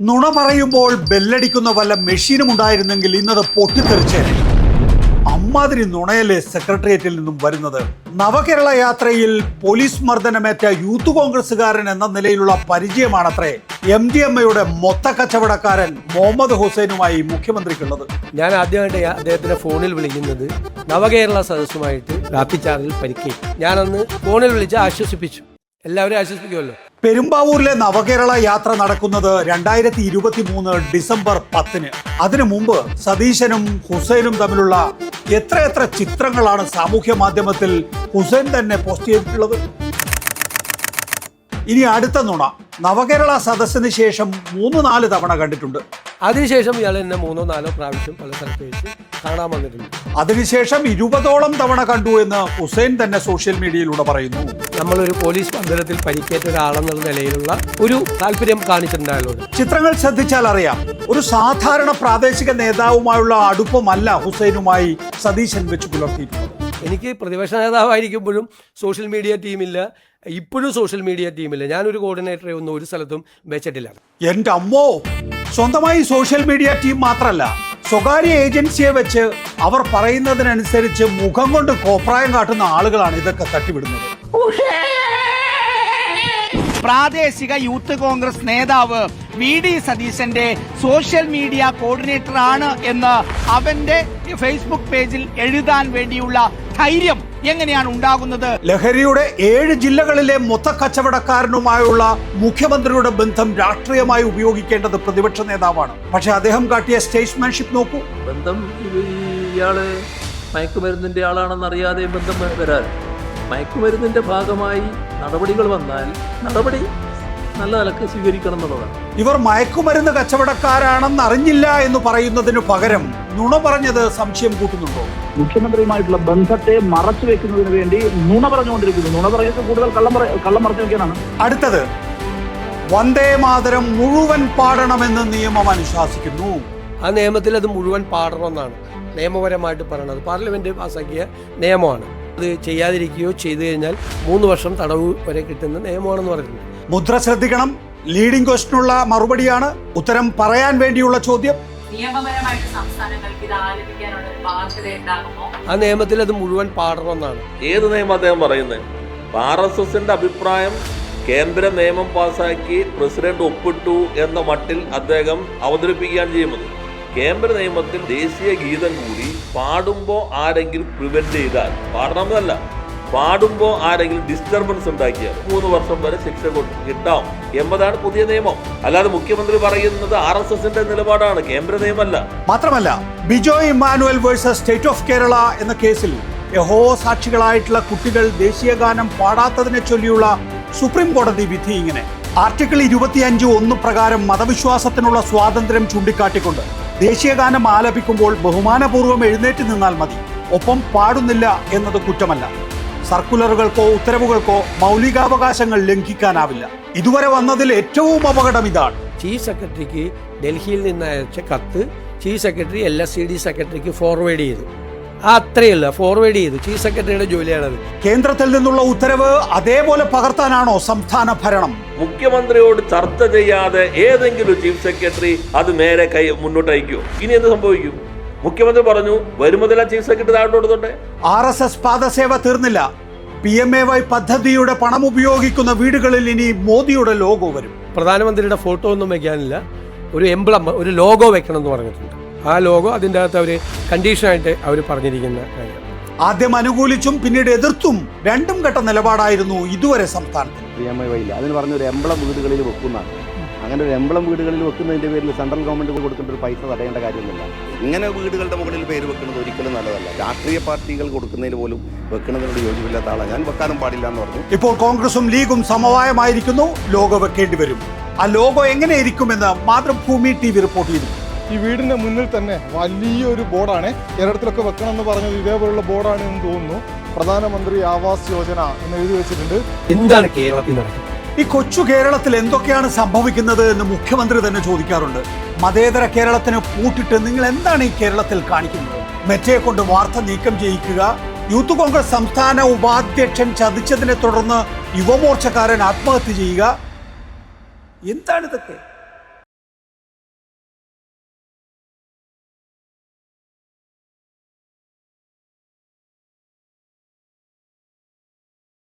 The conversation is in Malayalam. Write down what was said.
നുണ പറയുമ്പോൾ ബെല്ലടിക്കുന്ന വല്ല മെഷീനും ഉണ്ടായിരുന്നെങ്കിൽ ഇന്നത് പൊട്ടിത്തെറിച്ചേനെ. അമ്മാതിരി നുണയല്ലേ സെക്രട്ടേറിയറ്റിൽ നിന്നും വരുന്നത്. നവകേരള യാത്രയിൽ പോലീസ് മർദ്ദനമേറ്റ യൂത്ത് കോൺഗ്രസുകാരൻ എന്ന നിലയിലുള്ള പരിചയമാണത്രേ MDMA മൊത്ത കച്ചവടക്കാരൻ മുഹമ്മദ് ഹുസൈനുമായി മുഖ്യമന്ത്രിക്കുള്ളത്. ഞാൻ ആദ്യമായിട്ട് അദ്ദേഹത്തിന്റെ ഫോണിൽ വിളിക്കുന്നത് നവകേരള സദസ്സുമായിട്ട് ലാത്തിച്ചാർജിൽ പരിക്കേറ്റു. ഞാനന്ന് ഫോണിൽ വിളിച്ച് ആശ്വസിപ്പിച്ചു. എല്ലാവരും ആശ്വസിപ്പിക്കുമല്ലോ. പെരുമ്പാവൂരിലെ നവകേരള യാത്ര നടക്കുന്നത് 2023 ഡിസംബർ 10. അതിനു മുമ്പ് സതീശനും ഹുസൈനും തമ്മിലുള്ള എത്രയെത്ര ചിത്രങ്ങളാണ് സാമൂഹ്യ മാധ്യമത്തിൽ ഹുസൈൻ തന്നെ പോസ്റ്റ് ചെയ്തിട്ടുള്ളത്. ഇനി അടുത്ത നുണ. നവകേരള സദസ്സിന് ശേഷം 3-4 തവണ കണ്ടിട്ടുണ്ട്. അതിനുശേഷം ഇയാൾ എന്നെ 3-4 പ്രാവശ്യം പല സ്ഥലത്ത് വെച്ച് കാണാൻ വന്നിട്ടുണ്ട്. അതിനുശേഷം 20ഓളം തവണ കണ്ടു എന്ന് ഹുസൈൻ തന്നെ സോഷ്യൽ മീഡിയയിലൂടെ പറയുന്നു. നമ്മളൊരു പോലീസ് മന്ദിരത്തിൽ പരിക്കേറ്റ ഒരാളെന്നുള്ള നിലയിലുള്ള ഒരു താല്പര്യം കാണിച്ചിട്ടുണ്ടായല്ലോ. ചിത്രങ്ങൾ ശ്രദ്ധിച്ചാൽ അറിയാം, ഒരു സാധാരണ പ്രാദേശിക നേതാവുമായുള്ള അടുപ്പമല്ല ഹുസൈനുമായി സതീശൻ വെച്ച് പുലർത്തിയിട്ടുള്ളത്. എനിക്ക് പ്രതിപക്ഷ നേതാവായിരിക്കുമ്പോഴും സോഷ്യൽ മീഡിയ ടീമില്ല, ഇപ്പോഴും സോഷ്യൽ മീഡിയ ടീമില്ല. ഞാനൊരു കോർഡിനേറ്ററെ ഒന്നും ഒരു സ്ഥലത്തും വെച്ചിട്ടില്ല. എൻ്റെ അമ്മോ, സ്വന്തമായി സോഷ്യൽ മീഡിയ ടീം മാത്രമല്ല, സ്വകാര്യ ഏജൻസിയെ വെച്ച് അവർ പറയുന്നതിനനുസരിച്ച് മുഖം കൊണ്ട് കോപ്രായം കാട്ടുന്ന ആളുകളാണ് ഇതൊക്കെ തട്ടിവിടുന്നത്. പ്രാദേശിക യൂത്ത് കോൺഗ്രസ് നേതാവ് VD സതീശന്റെ സോഷ്യൽ മീഡിയ കോർഡിനേറ്റർ ആണ് എന്ന് അവന്റെ ഫേസ്ബുക്ക് പേജിൽ എഴുതാൻ വേണ്ടിയുള്ള ധൈര്യം എങ്ങനെയാണ് ഉണ്ടാകുന്നത്? ലഹരിയുടെ 7 ജില്ലകളിലെ മൊത്ത കച്ചവടക്കാരനുമായുള്ള മുഖ്യമന്ത്രിയുടെ ബന്ധം രാഷ്ട്രീയമായി ഉപയോഗിക്കേണ്ടത് പ്രതിപക്ഷ നേതാവാണ്. പക്ഷെ അദ്ദേഹം കാട്ടിയ സ്റ്റേറ്റ്സ്മാൻഷിപ്പ് നോക്കൂ. ബന്ധം ഇയാള് മയക്കുമരുന്നിന്റെ ആളാണെന്ന് അറിയാതെ ബന്ധം വരാൻ, മയക്കുമരുന്നിന്റെ ഭാഗമായി നടപടികൾ വന്നാൽ നടപടി നല്ല നിലക്ക് സ്വീകരിക്കണം എന്നുള്ളതാണ്. ഇവർ മയക്കുമരുന്ന് കച്ചവടക്കാരാണെന്ന് അറിഞ്ഞില്ല എന്ന് പറയുന്നതിനു പകരം നുണ പറഞ്ഞത് സംശയം കൂട്ടുന്നുണ്ടോ? മുഖ്യമന്ത്രിയുമായിട്ടുള്ള ബന്ധത്തെ മറച്ചു വെക്കുന്നതിന് വേണ്ടി നുണ പറഞ്ഞുകൊണ്ടിരിക്കുന്നു. നുണ പറയുന്നത് കൂടുതൽ കള്ളം മറച്ചു വെക്കാനാണ്. അടുത്തത്, വന്ദേ മാതരം മുഴുവൻ പാടണമെന്ന് നിയമം അനുശാസിക്കുന്നു. ആ നിയമത്തിൽ അത് മുഴുവൻ പാടണമെന്നാണ് നിയമപരമായിട്ട് പറയുന്നത്. പാർലമെന്റ് പാസാക്കിയ നിയമമാണ്. അത് ചെയ്യാതിരിക്കുകയോ ചെയ്തു കഴിഞ്ഞാൽ 3 വർഷം തടവ് വരെ കിട്ടുന്ന നിയമമാണെന്ന് പറയുന്നത്. മുദ്ര ശ്രദ്ധിക്കണം. ലീഡിംഗ് ക്വസ്റ്റനുള്ള മറുപടിയാണ്. ഉത്തരം പറയാൻ വേണ്ടിയുള്ള ചോദ്യം. നിയമപരമായിട്ട് സംസ്ഥാനങ്ങൾക്ക് ഇത് ആലപിക്കാനുള്ള ബാധ്യത ഉണ്ടാകുമോ? ആ നിയമത്തിൽ അത് മുഴുവൻ പാടണമെന്നാണ്. ഏത് നിയമം അദ്ദേഹം പറയുന്നത്? RSSന്റെ അഭിപ്രായം കേന്ദ്ര നിയമം പാസാക്കി പ്രസിഡന്റ് ഒപ്പിട്ടു എന്ന മട്ടിൽ അദ്ദേഹം അവതരിപ്പിക്കുകയാണ് ചെയ്യുന്നത്. കേന്ദ്ര നിയമത്തിൽ ദേശീയ ഗീതം കൂടി പാടുമ്പോൾ ആരെങ്കിലും പ്രിവെന്റ് ചെയ്താൽ, പാടണമെന്നല്ല, പാടുമ്പോൾ ആരെങ്കിലും ഡിസ്റ്റർബൻസ് ഉണ്ടാക്കിയാൽ 3 വർഷം വരെ ശിക്ഷ കിട്ടാം എന്നതാണ് പുതിയ നിയമം. അല്ലാതെ മുഖ്യമന്ത്രി പറയുന്നത് RSSന്റെ നിലപാടാണ്, കേന്ദ്ര നിയമമല്ല. മാത്രമല്ല, Bijoy Emmanuel versus state of Kerala എന്ന കേസിൽ യഹോവ സാക്ഷികളായിട്ടുള്ള കുട്ടികൾ ദേശീയ ഗാനം പാടാത്തതിനെ ചൊല്ലിയുള്ള സുപ്രീം കോടതി വിധി ഇങ്ങനെ. ആർട്ടിക്കിൾ 25(1) പ്രകാരം മതവിശ്വാസത്തിനുള്ള സ്വാതന്ത്ര്യം ചൂണ്ടിക്കാട്ടിക്കൊണ്ട് ദേശീയ ഗാനം ആലപിക്കുമ്പോൾ ബഹുമാനപൂർവ്വം എഴുന്നേറ്റ് നിന്നാൽ മതി, ഒപ്പം പാടുന്നില്ല എന്നത് കുറ്റമല്ല. സർക്കുലറുകൾക്കോ ഉത്തരവുകൾക്കോ മൗലികാവകാശങ്ങൾ ലംഘിക്കാനാവില്ല. ഇതുവരെ വന്നതിൽ ഏറ്റവും അപകടം ഇതാണ്. ചീഫ് സെക്രട്ടറിക്ക് ഡൽഹിയിൽ നിന്ന് അയച്ച കത്ത് ചീഫ് സെക്രട്ടറി LSCD സെക്രട്ടറിക്ക് ഫോർവേഡ് ചെയ്തു. അത്രയല്ല, ഫോർവേഡ് ചെയ്തു. ചീഫ് സെക്രട്ടറിയുടെ ജോലിയാണത്. കേന്ദ്രത്തിൽ നിന്നുള്ള ഉത്തരവ് അതേപോലെ പകർത്താനാണോ സംസ്ഥാന ഭരണം? മുഖ്യമന്ത്രിയോട് ചർച്ച ചെയ്യാതെ ഏതെങ്കിലും ചീഫ് സെക്രട്ടറി അത് നേരെ മുന്നോട്ട് അയക്കുമോ? ഇനി എന്ത് സംഭവിക്കും? മുഖ്യമന്ത്രി പറഞ്ഞു വരുമ്പോഴെല്ലാം ചീഫ് സെക്രട്ടറി താഴോട്ട്. RSS പാദസേവ തീർന്നില്ല. PMAY പദ്ധതിയുടെ പണം ഉപയോഗിക്കുന്ന വീടുകളിൽ ഇനി മോദിയുടെ ലോഗോ വരും. പ്രധാനമന്ത്രിയുടെ ഫോട്ടോ ഒന്നും വെക്കാനില്ല, ഒരു എംബ്ലം, ഒരു ലോഗോ വെക്കണം എന്ന് പറഞ്ഞിട്ടുണ്ട്. ആ ലോഗോ അതിൻ്റെ അകത്ത് അവർ കണ്ടീഷനായിട്ട് അവർ പറഞ്ഞിരിക്കുന്ന കാര്യം. ആദ്യം അനുകൂലിച്ചും പിന്നീട് എതിർത്തും 2 ഘട്ട നിലപാടായിരുന്നു ഇതുവരെ സംസ്ഥാനത്ത്. PMAY അതിന് പറഞ്ഞൊരു എംബ്ലം വീടുകളിൽ വെക്കുന്നതാണ്. അങ്ങനെ ഒരു എംബ്ലം വീടുകളിൽ വെക്കുന്നതിന്റെ പേരിൽ സെൻട്രൽ ഗവൺമെന്റ് കൊടുക്കേണ്ട ഒരു പൈസ തടയേണ്ട കാര്യമൊന്നുമില്ല. ഇങ്ങനെ വീടുകളുടെ മുകളിൽ പേര് വെക്കുന്നത് ഒരിക്കലും നല്ലതല്ല. രാഷ്ട്രീയ പാർട്ടികൾ കൊടുക്കുന്നതിന് പോലും വെക്കുന്നതിനോട് യോജിപ്പില്ലാത്ത ആളാണ് ഞാൻ. വെക്കാനും പാടില്ല എന്ന് പറഞ്ഞു. ഇപ്പോൾ കോൺഗ്രസും ലീഗും സമവായമായിരിക്കുന്നു. ലോഗോ വെക്കേണ്ടി വരും. ആ ലോഗോ എങ്ങനെ ഇരിക്കുമെന്ന് മാതൃഭൂമി TV റിപ്പോർട്ട് ചെയ്തു. ഈ വീടിന്റെ മുന്നിൽ തന്നെ വലിയൊരു ബോർഡാണ്. കേരളത്തിലൊക്കെ വെക്കണം എന്ന് പറഞ്ഞത് ഇതേപോലുള്ള ബോർഡാണ് എന്ന് തോന്നുന്നു. പ്രധാനമന്ത്രി ആവാസ് യോജന എന്ന് എഴുതി വെച്ചിട്ടുണ്ട്. എന്താണ് കേരളത്തിൽ നടക്കുന്നത്? ഈ കൊച്ചു കേരളത്തിൽ എന്തൊക്കെയാണ് സംഭവിക്കുന്നത് എന്ന് മുഖ്യമന്ത്രി തന്നെ ചോദിക്കാറുണ്ട്. മതേതര കേരളത്തിന് പൂട്ടിട്ട് നിങ്ങൾ എന്താണ് ഈ കേരളത്തിൽ കാണിക്കുന്നത്? മെറ്റയെ കൊണ്ട് വാർത്ത നീക്കം ചെയ്യിക്കുക, യൂത്ത് കോൺഗ്രസ് സംസ്ഥാന ഉപാധ്യക്ഷൻ ചതിച്ചതിനെ തുടർന്ന് യുവമോർച്ചക്കാരൻ ആത്മഹത്യ ചെയ്യുക, എന്താണിതൊക്കെ?